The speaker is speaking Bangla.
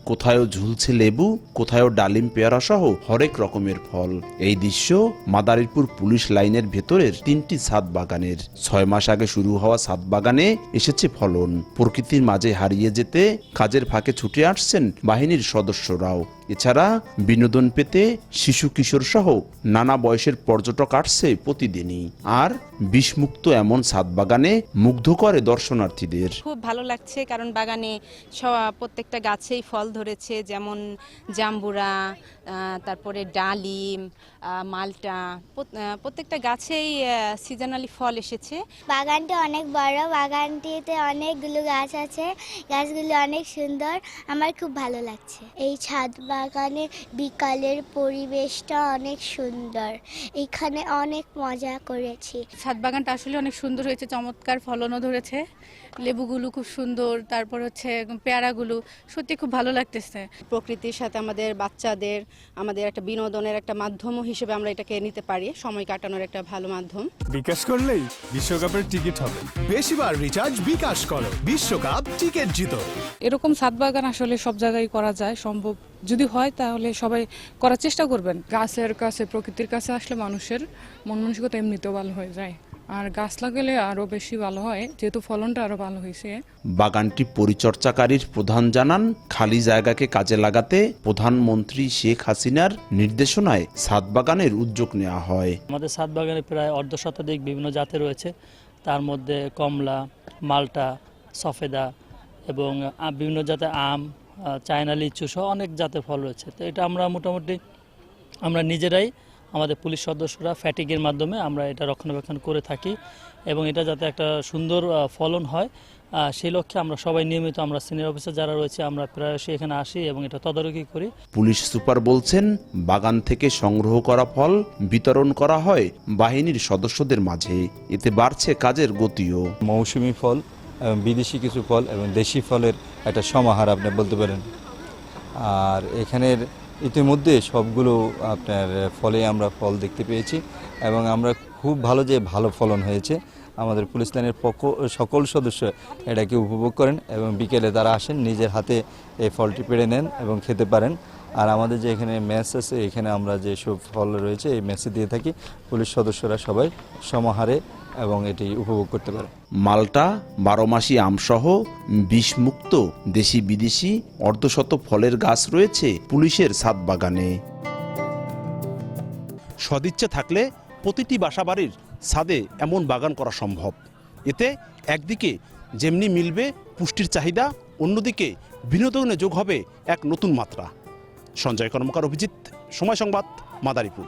কোথাও ঝুলছে লেবু, কোথাও ডালিম, পেয়ারা সহ হরেক রকমের ফল। এই দৃশ্য মাদারীপুর পুলিশ লাইনের ভেতরের 3টি ছাদ বাগানের। 6 মাস আগে শুরু হওয়া ছাদ বাগানে এসেছে ফলন। প্রকৃতির মাঝে হারিয়ে যেতে কাজের ফাঁকে ছুটে আসছেন বাহিনীর সদস্যরাও। এছাড়া বিনোদন পেতে শিশু কিশোর সহ নানা বয়সের পর্যটক আসছে প্রতিদিনই। আর বিষমুক্ত এমন ছাদ বাগানে মুগ্ধ করে দর্শনার্থীদের। খুব ভালো লাগছে, কারণ বাগানে প্রত্যেকটা গাছেই ফল ধরেছে, যেমন জাম্বুরা, তারপরে ডালিম, মালটা, প্রত্যেকটা গাছেই সিজনালি ফল এসেছে। বাগানটা অনেক বড়, বাগানটিতে অনেকগুলো গাছ আছে, গাছগুলো অনেক সুন্দর, আমার খুব ভালো লাগছে। এই ছাদ বাগানের বিকালের পরিবেশটা অনেক সুন্দর, এখানে অনেক মজা করেছি। ছাদ বাগানটা আসলে অনেক সুন্দর হয়েছে, চমৎকার ফলনও ধরেছে, লেবুগুলো খুব সুন্দর, তারপর হচ্ছে পেয়ারাগুলো, সত্যি খুব ভালো লাগতেছে। প্রকৃতির সাথে আমাদের বাচ্চাদের আমাদের একটা বিনোদনের একটা মাধ্যম হিসেবে আমরা এটাকে নিতে পারি, সময় কাটানোর একটা ভালো মাধ্যম। বিকাশ করলেই বিশ্বকাপের টিকিট হবে। বেশিবার রিচার্জ বিকাশ করো, বিশ্বকাপ টিকিট জিতো। এরকম ছাদ বাগান আসলে সব জায়গায় করা যায়, সম্ভব যদি হয় তাহলে সবাই করার চেষ্টা করবেন। গাছের কাছে, প্রকৃতির কাছে আসলে মানুষের মন মানসিকতা এমনিতেও ভালো হয়ে যায়, আর গাছ লাগালে আরো বেশি ভালো হয়, যেহেতু ফলনটা আরো ভালো হয়েছে। বাগানটি পরিচর্যাকারীর প্রধান জানান, খালি জায়গাকে কাজে লাগাতে প্রধানমন্ত্রী শেখ হাসিনার নির্দেশনায় ছাদ বাগানের উদ্যোগ নেওয়া হয়। আমাদের ছাদ বাগানে প্রায় অর্ধশতাধিক বিভিন্ন জাতের রয়েছে, তার মধ্যে কমলা, মালটা, সফেদা এবং বিভিন্ন জাতের আম, চায়না লিচু সহ অনেক জাতের ফল রয়েছে। তো এটা আমরা মোটামুটি আমরা নিজেরাই আমাদের পুলিশ সদস্যরা ফ্যাটিগের মাধ্যমে আমরা এটা রক্ষণাবেক্ষণ করে থাকি, এবং এটা যাতে একটা সুন্দর ফলন হয় সেই লক্ষ্যে আমরা সবাই নিয়মিত, আমরা সিনিয়র অফিসার যারা রয়েছে, আমরা প্রায়শই এখানে আসি এবং এটা তদারকি করি। পুলিশ সুপার বলছেন, বাগান থেকে সংগ্রহ করা ফল বিতরণ করা হয় বাহিনীর সদস্যদের মাঝে, এতে বাড়ছে কাজের গতিও। মৌসুমি ফল, বিদেশি কিছু ফল এবং দেশি ফলের একটা সমাহার আপনি বলতে পারেন। আর এখানের ইতিমধ্যে সবগুলো আপনার ফলে আমরা ফল দেখতে পেয়েছি, এবং আমরা খুব ভালো ফলন হয়েছে। আমাদের পুলিশ লাইনের সকল সদস্য এটাকে উপভোগ করেন, এবং বিকেলে তারা আসেন, নিজের হাতে এই ফলটি পেড়ে নেন এবং খেতে পারেন। আর আমাদের যে এখানে মেস আছে, এখানে আমরা যে সব ফল রয়েছে এই মেসে দিয়ে থাকি, পুলিশ সদস্যরা সবাই সমাহারে এবং এটি উপভোগ করতে পারে। মালটা, 12 মাসি আমসহ বিষমুক্ত দেশি বিদেশি অর্ধশত ফলের গাছ রয়েছে পুলিশের ছাদ বাগানে। সদিচ্ছা থাকলে প্রতিটি বাসাবাড়ির ছাদে এমন বাগান করা সম্ভব। এতে একদিকে যেমনি মিলবে পুষ্টির চাহিদা, অন্যদিকে বিনোদনে যোগ হবে এক নতুন মাত্রা। সঞ্জয় কর্মকার, অভিজিৎ, সময় সংবাদ, মাদারীপুর।